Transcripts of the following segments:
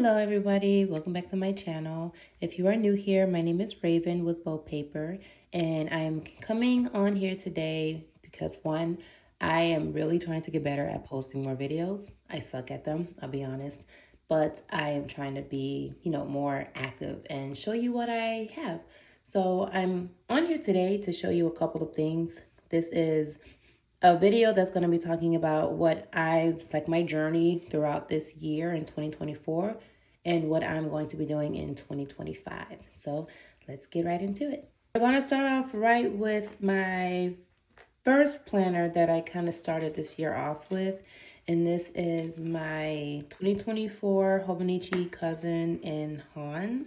Hello everybody, welcome back to my channel. If you are new here, my name is Raven with Boh.Paper, and I am coming on here today because one, I am really trying to get better at posting more videos. I suck at them, I'll be honest, but I am trying to be, more active and show you what I have. So I'm on here today to show you a couple of things. This is a video that's going to be talking about my journey throughout this year in 2024 and what I'm going to be doing in 2025. So let's get right into it. We're going to start off right with my first planner that I kind of started this year off with. And this is my 2024 Hobonichi A5 HON.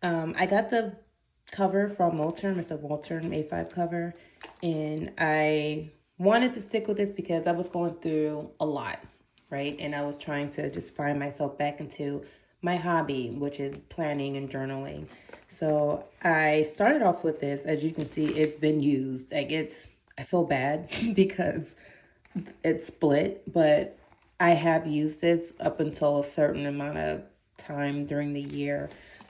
I got the cover from Moterm. It's a Moterm A5 cover. And I wanted to stick with this because I was going through a lot, right? And I was trying to just find myself back into my hobby, which is planning and journaling. So I started off with this. As you can see, it's been used. I feel bad because it's split, but I have used this up until a certain amount of time during the year.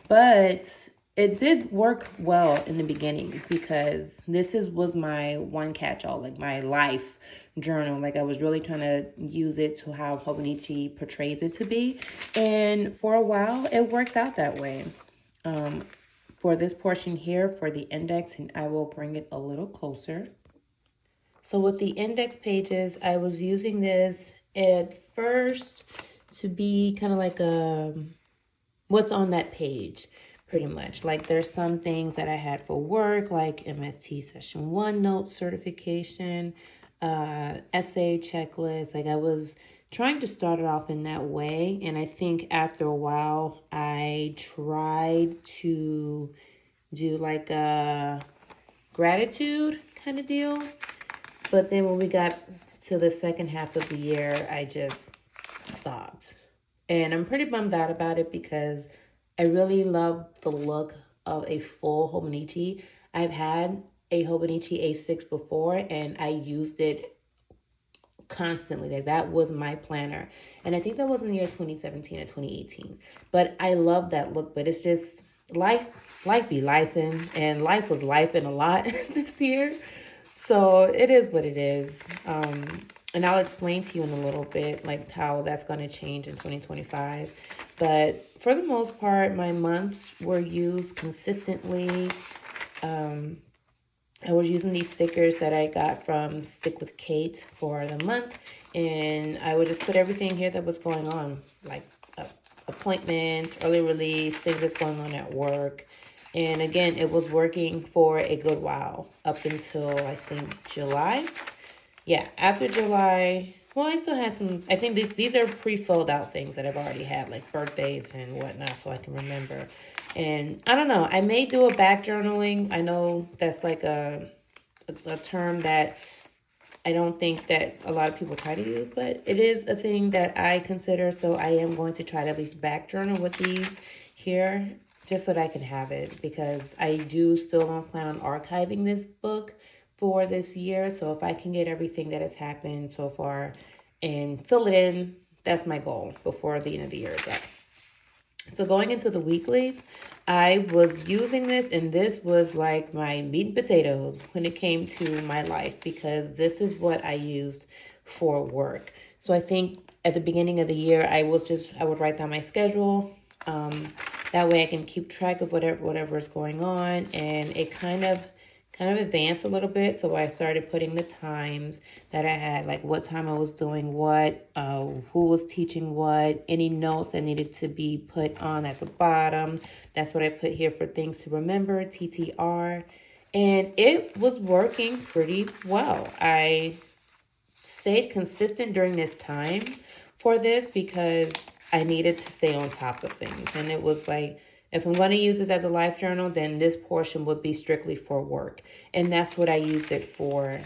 But it did work well in the beginning because was my one catch-all, like my life journal. Like I was really trying to use it to how Hobonichi portrays it to be. And for a while, it worked out that way. For this portion here, for the index, and I will bring it a little closer. So with the index pages, I was using this at first to be kind of like what's on that page. Pretty much. Like there's some things that I had for work, like MST Session 1 note certification, essay checklist. Like I was trying to start it off in that way. And I think after a while, I tried to do like a gratitude kind of deal. But then when we got to the second half of the year, I just stopped. And I'm pretty bummed out about it because I really love the look of a full Hobonichi. I've had a Hobonichi A6 before and I used it constantly. Like that was my planner. And I think that was in the year 2017 or 2018. But I love that look, but it's just life be lifing, and life was lifing a lot this year. So it is what it is. And I'll explain to you in a little bit like how that's going to change in 2025. But for the most part, my months were used consistently. I was using these stickers that I got from Stick with Kate for the month. And I would just put everything here that was going on, like appointments, early release, things that's going on at work. And again, it was working for a good while, up until I think July. Yeah, after July, well, I still had some, I think these are pre-filled out things that I've already had, like birthdays and whatnot, so I can remember. And I don't know, I may do a back journaling. I know that's like a term that I don't think that a lot of people try to use, but it is a thing that I consider, so I am going to try to at least back journal with these here, just so that I can have it, because I do still don't plan on archiving this book for this year. So if I can get everything that has happened so far and fill it in, that's my goal before the end of the year is up. So going into the weeklies, I was using this, and this was like my meat and potatoes when it came to my life, because this is what I used for work. So I think at the beginning of the year, I would write down my schedule. That way I can keep track of whatever is going on, and it kind of advanced a little bit. So I started putting the times that I had, like what time I was doing what, who was teaching what, any notes that needed to be put on at the bottom. That's what I put here for things to remember, TTR. And it was working pretty well. I stayed consistent during this time for this because I needed to stay on top of things. And it was like, if I'm going to use this as a life journal, then this portion would be strictly for work. And that's what I used it for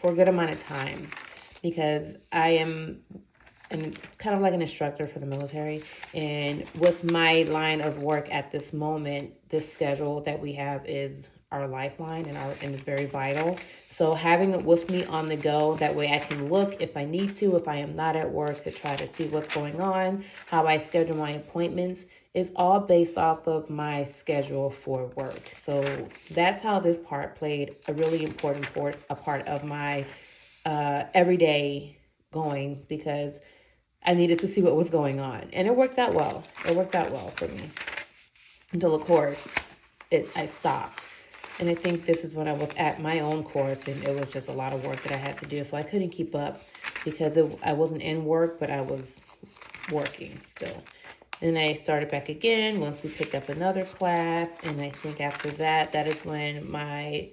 a good amount of time, because I am kind of like an instructor for the military. And with my line of work at this moment, this schedule that we have is our lifeline and it's very vital. So having it with me on the go, that way I can look if I need to, if I am not at work, to try to see what's going on, how I schedule my appointments, is all based off of my schedule for work. So that's how this part played a really important part of my everyday going, because I needed to see what was going on. And it worked out well. It worked out well for me. Until, of course, I stopped. And I think this is when I was at my own course, and it was just a lot of work that I had to do. So I couldn't keep up because I wasn't in work, but I was working still. And I started back again once we picked up another class. And I think after that, that is when my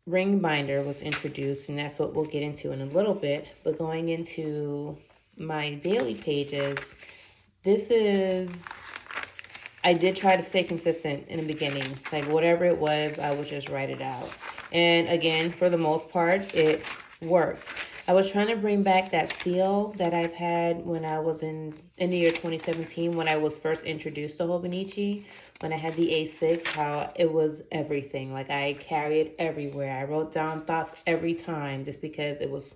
ring binder was introduced. And that's what we'll get into in a little bit. But going into my daily pages, I did try to stay consistent in the beginning. Like whatever it was, I would just write it out. And again, for the most part, it worked. I was trying to bring back that feel that I've had when I was in the year 2017, when I was first introduced to Hobonichi, when I had the A6, how it was everything. Like I carry it everywhere. I wrote down thoughts every time just because it was,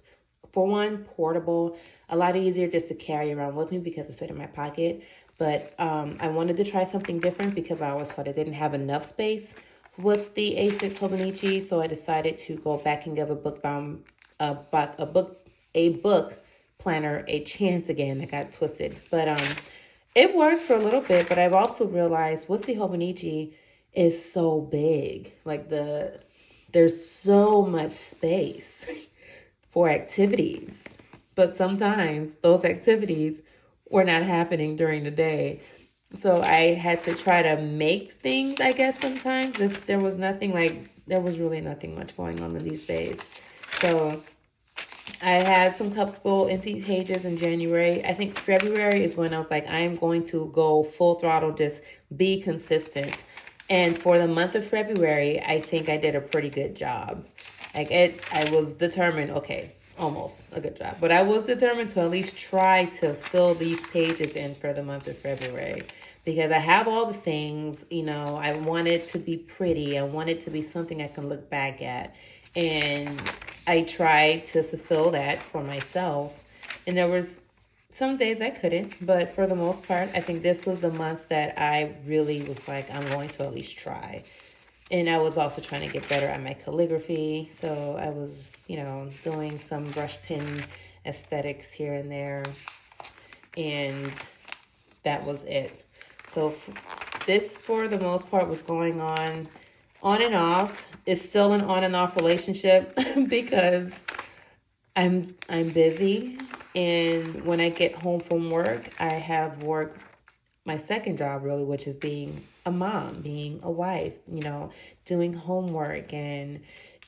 for one, portable, a lot easier just to carry around with me because it fit in my pocket. But I wanted to try something different because I always thought I didn't have enough space with the A6 Hobonichi. So I decided to go back and give a book planner a chance again. I got twisted. But it worked for a little bit. But I've also realized with the Hobonichi, it's so big. Like there's so much space for activities. But sometimes those activities were not happening during the day. So I had to try to make things, I guess, sometimes. If there was really nothing much going on in these days. So I had some couple empty pages in January. I think February is when I was like, I am going to go full throttle, just be consistent. And for the month of February, I think I did a pretty good job. I was determined, okay, almost a good job. But I was determined to at least try to fill these pages in for the month of February. Because I have all the things, I want it to be pretty. I want it to be something I can look back at. And I tried to fulfill that for myself. And there was some days I couldn't. But for the most part, I think this was the month that I really was like, I'm going to at least try. And I was also trying to get better at my calligraphy. So I was, doing some brush pen aesthetics here and there. And that was it. So this, for the most part, was going on and off. It's still an on and off relationship because I'm busy. And when I get home from work, I have work, my second job really, which is being a mom, being a wife, doing homework and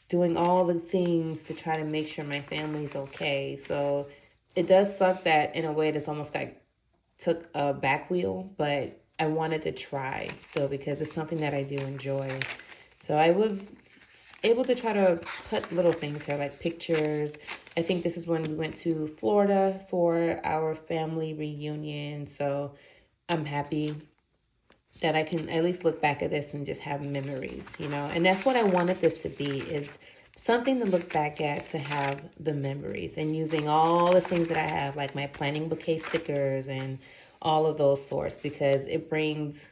doing all the things to try to make sure my family's okay. So it does suck that in a way that's almost like took a back wheel, but I wanted to try still because it's something that I do enjoy. So I was able to try to put little things here like pictures. I think this is when we went to Florida for our family reunion. So I'm happy that I can at least look back at this and just have memories, and that's what I wanted this to be, is something to look back at, to have the memories, and using all the things that I have, like my planning bouquet stickers and all of those sorts, because it brings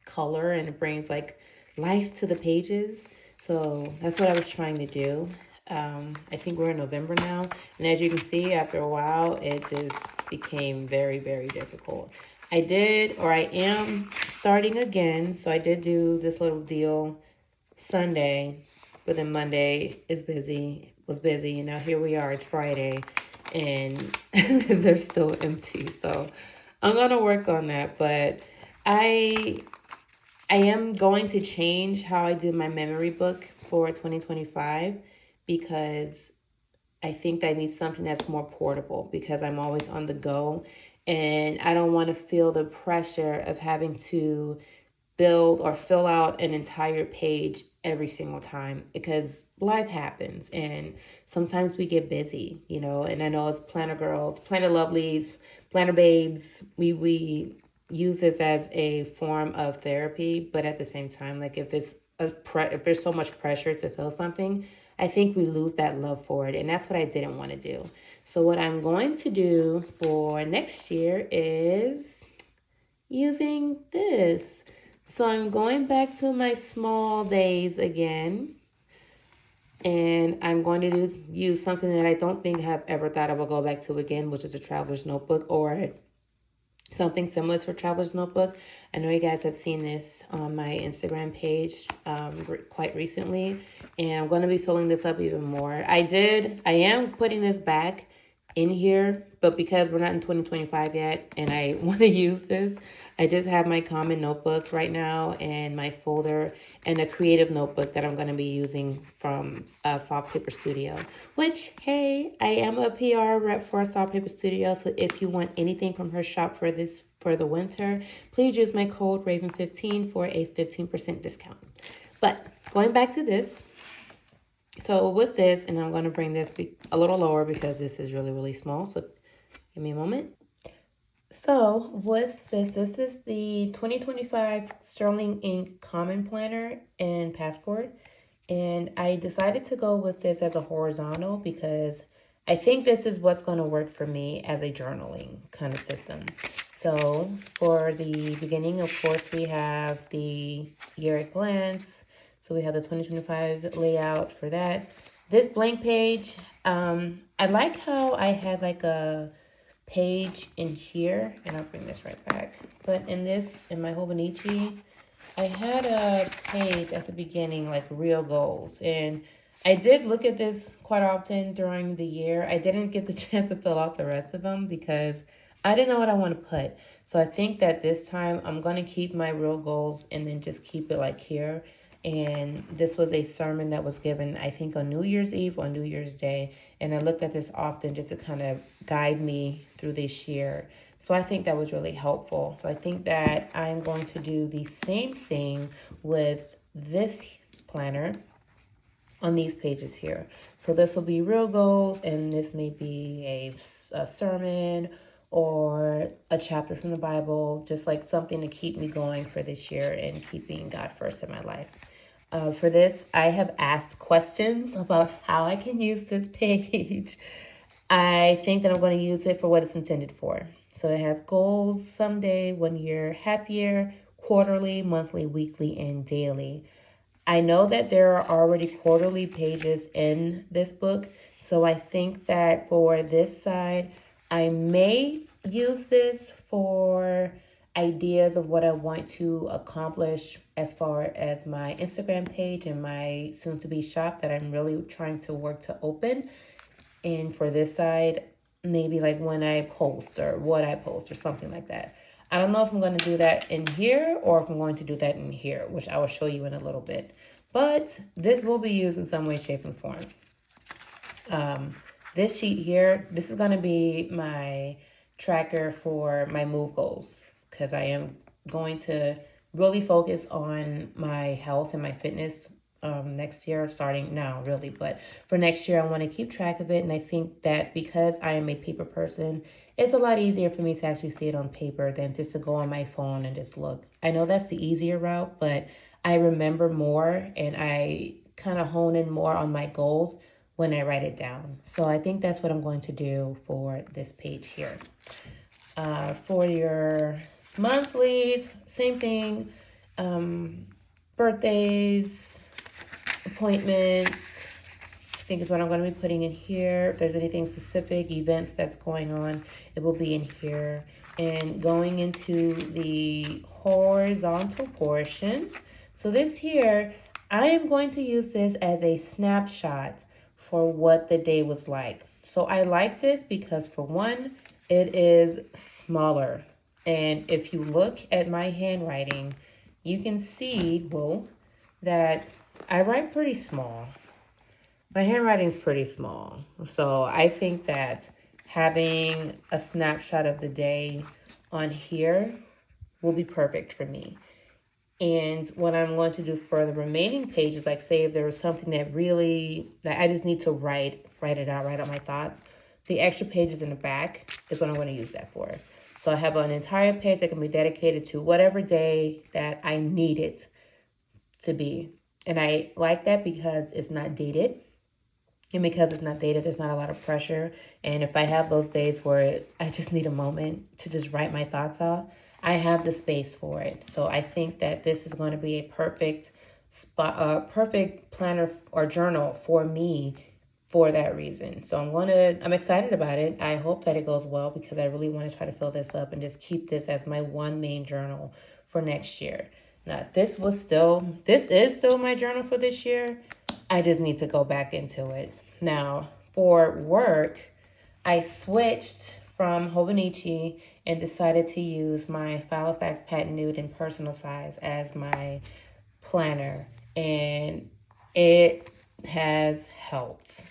color and it brings like life to the pages. So that's what I was trying to do. I think we're in November now. And as you can see, after a while, it just became very, very difficult. I am starting again. So I did do this little deal Sunday, but then Monday was busy. And now here we are, it's Friday, and they're still empty. So I'm going to work on that, but I am going to change how I do my memory book for 2025 because I think I need something that's more portable because I'm always on the go. And I don't want to feel the pressure of having to build or fill out an entire page every single time because life happens and sometimes we get busy, and I know as planner girls, planner lovelies, planner babes, we use this as a form of therapy, but at the same time, like if it's if there's so much pressure to fill something, I think we lose that love for it. And that's what I didn't want to do. So what I'm going to do for next year is using this. So I'm going back to my small days again. And I'm going to use something that I don't think I have ever thought I will go back to again, which is a traveler's notebook or something similar to a traveler's notebook. I know you guys have seen this on my Instagram page quite recently, and I'm going to be filling this up even more. I am putting this back in here, but because we're not in 2025 yet and I want to use this, I just have my common notebook right now and my folder and a creative notebook that I'm going to be using from Soft Paper Studio, which, hey, I am a PR rep for Soft Paper Studio. So if you want anything from her shop for the winter, please use my code Raven15 for a 15% discount. But going back to this, so with this, and I'm going to bring this a little lower because this is really, really small. So give me a moment. So with this is the 2025 Sterling Ink Common Planner and Passport. And I decided to go with this as a horizontal because I think this is what's going to work for me as a journaling kind of system. So for the beginning, of course, we have the year at glance. So we have the 2025 layout for that. This blank page, I like how I had like a page in here, and I'll bring this right back. But in my Hobonichi, I had a page at the beginning, like real goals. And I did look at this quite often during the year. I didn't get the chance to fill out the rest of them because I didn't know what I want to put. So I think that this time I'm going to keep my real goals and then just keep it like here. And this was a sermon that was given, I think, on New Year's Eve or New Year's Day. And I looked at this often just to kind of guide me through this year. So I think that was really helpful. So I think that I'm going to do the same thing with this planner on these pages here. So this will be real goals, and this may be a sermon or a chapter from the Bible, just like something to keep me going for this year and keeping God first in my life. For this, I have asked questions about how I can use this page. I think that I'm going to use it for what it's intended for. So it has goals, someday, 1 year, half year, quarterly, monthly, weekly, and daily. I know that there are already quarterly pages in this book. So I think that for this side, I may use this for ideas of what I want to accomplish as far as my Instagram page and my soon-to-be shop that I'm really trying to work to open. And for this side, maybe like when I post or what I post or something like that. I don't know if I'm going to do that in here or if I'm going to do that in here, which I will show you in a little bit. But this will be used in some way, shape, and form. This sheet here, this is going to be my tracker for my move goals because I am going to really focus on my health and my fitness next year, starting now really, but for next year I want to keep track of it. And I think that because I am a paper person, it's a lot easier for me to actually see it on paper than just to go on my phone and just look. I know that's the easier route, but I remember more and I kind of hone in more on my goals when I write it down. So I think that's what I'm going to do for this page here. For your monthlies, same thing. Birthdays, appointments, I think is what I'm going to be putting in here. If there's anything specific, events that's going on, it will be in here. And going into the horizontal portion. So this here, I am going to use this as a snapshot for what the day was like. So I like this because for one, it is smaller. And if you look at my handwriting, you can see, well, that I write pretty small. My handwriting is pretty small. So I think that having a snapshot of the day on here will be perfect for me. And what I'm going to do for the remaining pages, like say if there was something that I just need to write it out, write out my thoughts, the extra pages in the back is what I'm going to use that for. So I have an entire page that can be dedicated to whatever day that I need it to be. And I like that because it's not dated. And because it's not dated, there's not a lot of pressure. And if I have those days where I just need a moment to just write my thoughts out, I have the space for it. So I think that this is going to be a perfect perfect planner or journal for me for that reason. So I'm excited about it. I hope that it goes well because I really want to try to fill this up and just keep this as my one main journal for next year. Now, this is still my journal for this year. I just need to go back into it. Now, for work, I switched from Hobonichi and decided to use my Filofax Patent Nude in personal size as my planner. And it has helped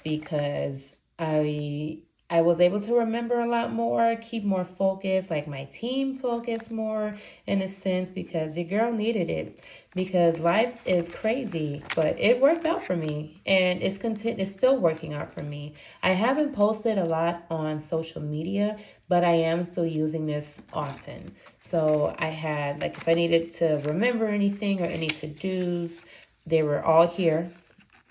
because I was able to remember a lot more, keep more focused, like my team focused more in a sense because your girl needed it because life is crazy, but it worked out for me and it's still working out for me. I haven't posted a lot on social media, but I am still using this often. So I had, like, if I needed to remember anything or any to-dos, they were all here.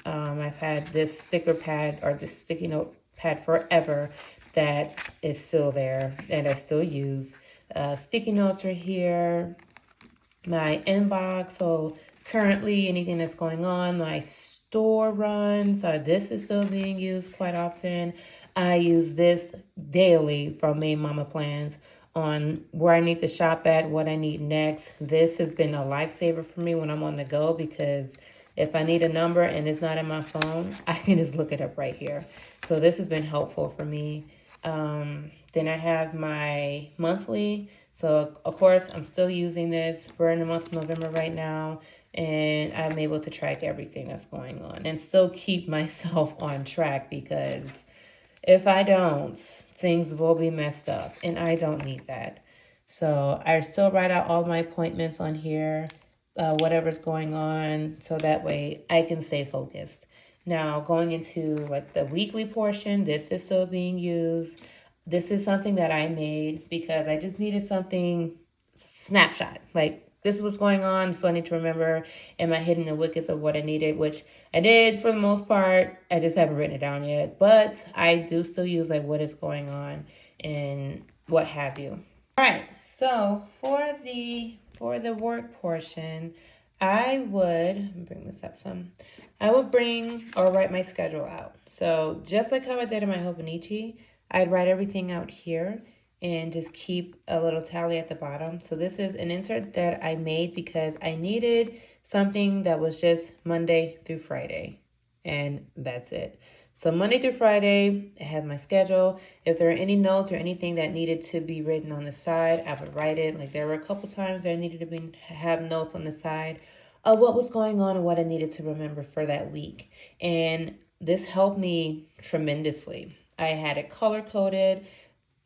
I've had this sticker pad or this sticky note pad forever that is still there and I still use. Sticky notes are here. My inbox, so currently anything that's going on, my store runs, this is still being used quite often. I use this daily from Main Mama Plans on where I need to shop at, what I need next. This has been a lifesaver for me when I'm on the go because if I need a number and it's not in my phone, I can just look it up right here. So this has been helpful for me. Then I have my monthly. So of course, I'm still using this. We're in the month of November right now, and I'm able to track everything that's going on and still keep myself on track because if I don't, things will be messed up, and I don't need that. So I still write out all my appointments on here. Whatever's going on, so that way I can stay focused. Now, going into like the weekly portion, this is still being used. This is something that I made because I just needed something snapshot. Like, this is what's going on, so I need to remember, am I hitting the wickets of what I needed, which I did for the most part. I just haven't written it down yet, but I do still use like what is going on and what have you. All right, so for the work portion, I would bring this up some. I would bring or write my schedule out. So just like how I did in my Hobonichi, I'd write everything out here and just keep a little tally at the bottom. So this is an insert that I made because I needed something that was just Monday through Friday, and that's it. So Monday through Friday, I had my schedule. If there are any notes or anything that needed to be written on the side, I would write it. Like, there were a couple times that I needed to have notes on the side of what was going on and what I needed to remember for that week. And this helped me tremendously. I had it color-coded.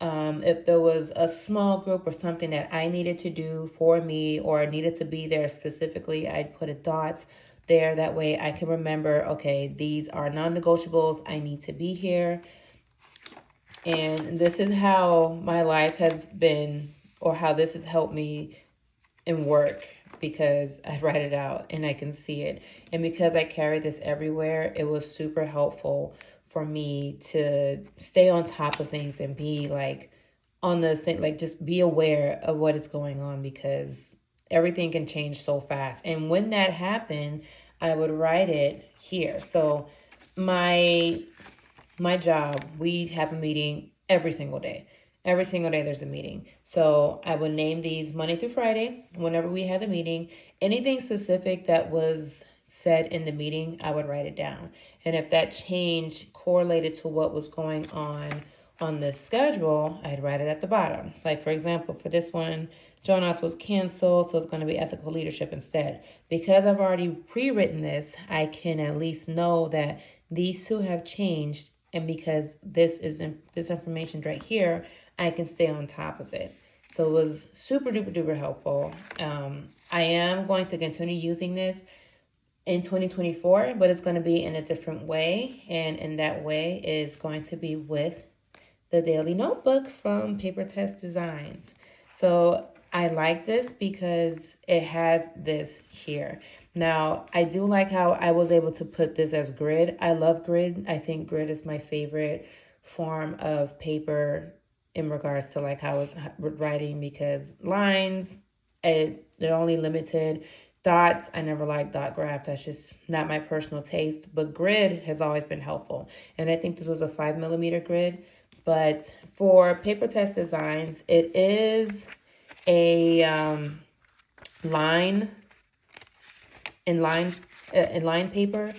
If there was a small group or something that I needed to do for me or needed to be there specifically, I'd put a dot there. That way I can remember, okay, these are non-negotiables. I need to be here. And this is how my life has been, or how this has helped me in work, because I write it out and I can see it. And because I carry this everywhere, it was super helpful for me to stay on top of things and be like on the thing, like just be aware of what is going on, because everything can change so fast. And when that happened, I would write it here. So my job, we have a meeting every single day. Every single day there's a meeting. So I would name these Monday through Friday whenever we had the meeting. Anything specific that was said in the meeting, I would write it down. And if that change correlated to what was going on the schedule, I'd write it at the bottom. Like, for example, for this one, Jonas was canceled, so it's going to be ethical leadership instead. Because I've already pre-written this, I can at least know that these two have changed, and because this information right here, I can stay on top of it. So it was super duper duper helpful. I am going to continue using this in 2024, but it's going to be in a different way, and in that way is going to be with the daily notebook from PapertessDesigns. So I like this because it has this here. Now, I do like how I was able to put this as grid. I love grid. I think grid is my favorite form of paper in regards to like how it's writing, because lines, they're only limited. Dots, I never liked dot graph. That's just not my personal taste. But grid has always been helpful. And I think this was a 5mm grid. But for PapertessDesigns, it is a line in line paper,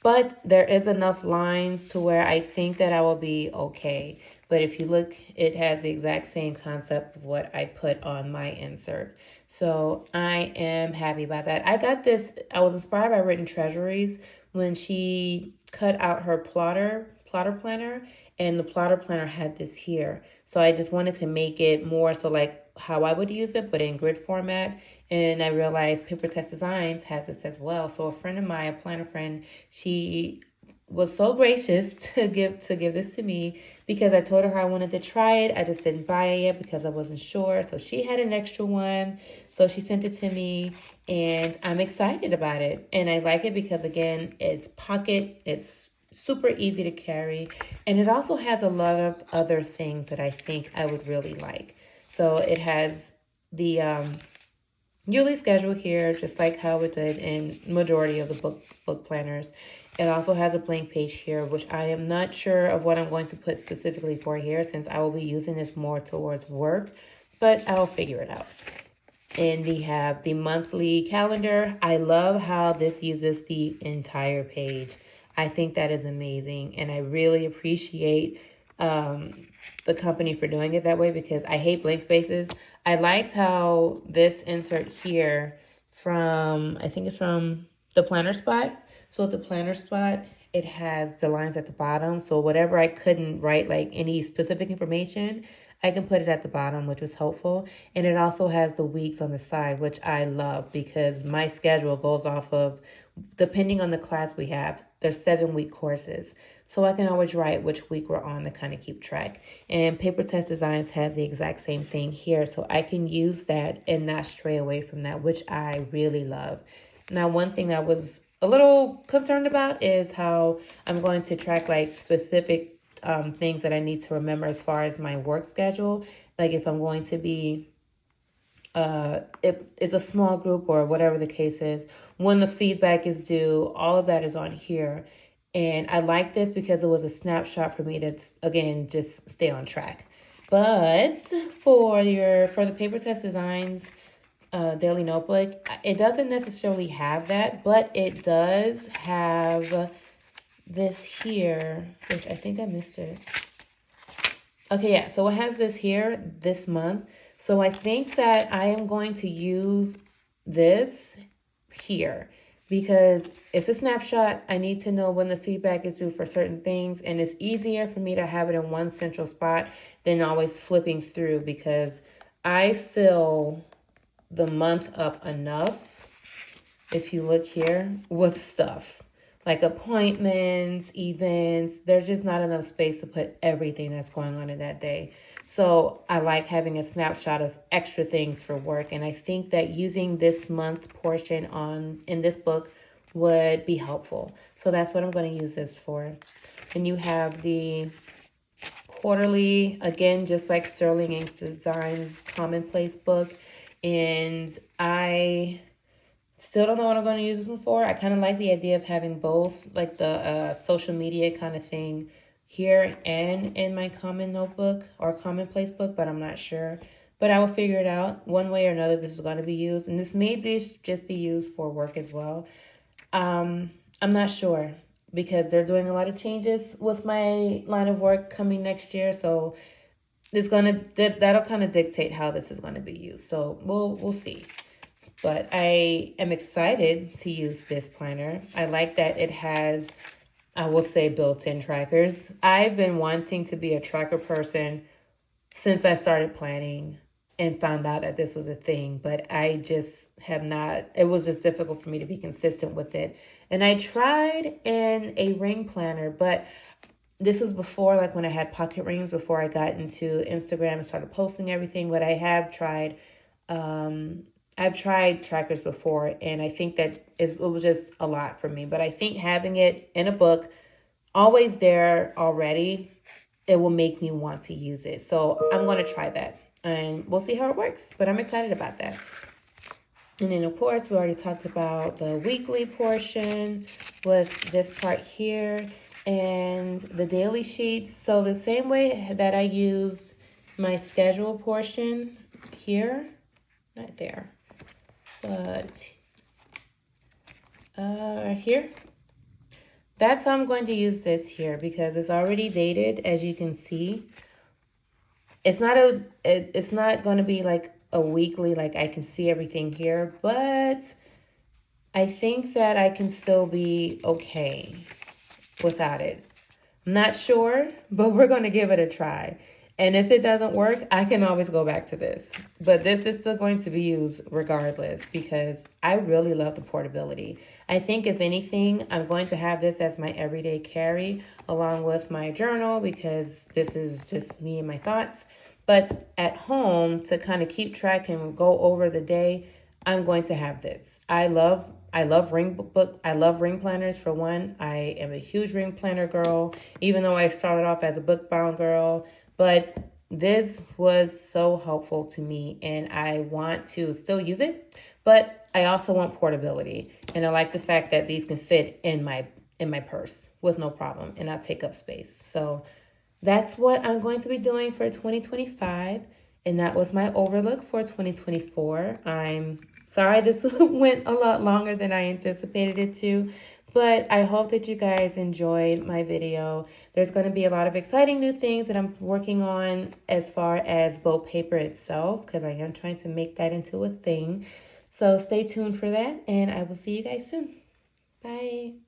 but there is enough lines to where I think that I will be okay. But if you look, it has the exact same concept of what I put on my insert. So I am happy about that. I got this, I was inspired by Written Treasuries when she cut out her plotter planner, and the plotter planner had this here. So I just wanted to make it more so like how I would use it, but in grid format. And I realized PapertessDesigns has this as well. So a friend of mine, a planner friend, she was so gracious to give this to me because I told her I wanted to try it. I just didn't buy it yet because I wasn't sure. So she had an extra one. So she sent it to me and I'm excited about it. And I like it because, again, it's pocket, it's super easy to carry, and it also has a lot of other things that I think I would really like. So it has the yearly schedule here, just like how it did in majority of the book planners. It also has a blank page here, which I am not sure of what I'm going to put specifically for here, since I will be using this more towards work, but I'll figure it out. And we have the monthly calendar. I love how this uses the entire page. I think that is amazing, and I really appreciate the company for doing it that way because I hate blank spaces. I liked how this insert here from, I think it's from ThePlannerSpot. So the ThePlannerSpot, it has the lines at the bottom. So whatever I couldn't write, like any specific information, I can put it at the bottom, which was helpful. And it also has the weeks on the side, which I love because my schedule goes off of, depending on the class we have, there's 7-week courses. So I can always write which week we're on to kind of keep track. And PapertessDesigns has the exact same thing here. So I can use that and not stray away from that, which I really love. Now, one thing I was a little concerned about is how I'm going to track like specific things that I need to remember as far as my work schedule. Like if I'm going to be, if it's a small group or whatever the case is, when the feedback is due, all of that is on here. And I like this because it was a snapshot for me to, again, just stay on track. But for the PapertessDesigns daily notebook, it doesn't necessarily have that, but it does have this here, which I think I missed it. Okay, yeah, so it has this here this month. So I think that I am going to use this here because it's a snapshot. I need to know when the feedback is due for certain things, and it's easier for me to have it in one central spot than always flipping through because I fill the month up enough, if you look here, with stuff. Like appointments, events, there's just not enough space to put everything that's going on in that day. So I like having a snapshot of extra things for work. And I think that using this month portion in this book would be helpful. So that's what I'm going to use this for. And you have the quarterly, again, just like Sterling Ink Designs Commonplace book. And I still don't know what I'm going to use this one for. I kind of like the idea of having both, like the social media kind of thing here and in my common notebook or commonplace book, but I'm not sure. But I will figure it out. One way or another, this is going to be used. And this may just be used for work as well. I'm not sure because they're doing a lot of changes with my line of work coming next year. So that'll kind of dictate how this is going to be used. So we'll see. But I am excited to use this planner. I like that it has, I will say, built-in trackers. I've been wanting to be a tracker person since I started planning and found out that this was a thing. But I just have not, it was just difficult for me to be consistent with it. And I tried in a ring planner, but this was before, like when I had pocket rings, before I got into Instagram and started posting everything. But I have tried I've tried trackers before, and I think that it was just a lot for me. But I think having it in a book, always there already, it will make me want to use it. So I'm going to try that, and we'll see how it works. But I'm excited about that. And then, of course, we already talked about the weekly portion with this part here and the daily sheets. So the same way that I used my schedule portion here, not there, but here. That's how I'm going to use this here because it's already dated, as you can see. It's not going to be like a weekly, like I can see everything here, but I think that I can still be okay without it. I'm not sure, but we're going to give it a try. And if it doesn't work, I can always go back to this. But this is still going to be used regardless because I really love the portability. I think if anything, I'm going to have this as my everyday carry along with my journal because this is just me and my thoughts. But at home, to kind of keep track and go over the day, I'm going to have this. I love ring planners for one. I am a huge ring planner girl, even though I started off as a book bound girl. But this was so helpful to me and I want to still use it, but I also want portability. And I like the fact that these can fit in my purse with no problem and not take up space. So that's what I'm going to be doing for 2025. And that was my overlook for 2024. I'm sorry this went a lot longer than I anticipated it to, but I hope that you guys enjoyed my video. There's going to be a lot of exciting new things that I'm working on as far as Boh.Paper itself, because I am trying to make that into a thing. So stay tuned for that, and I will see you guys soon. Bye.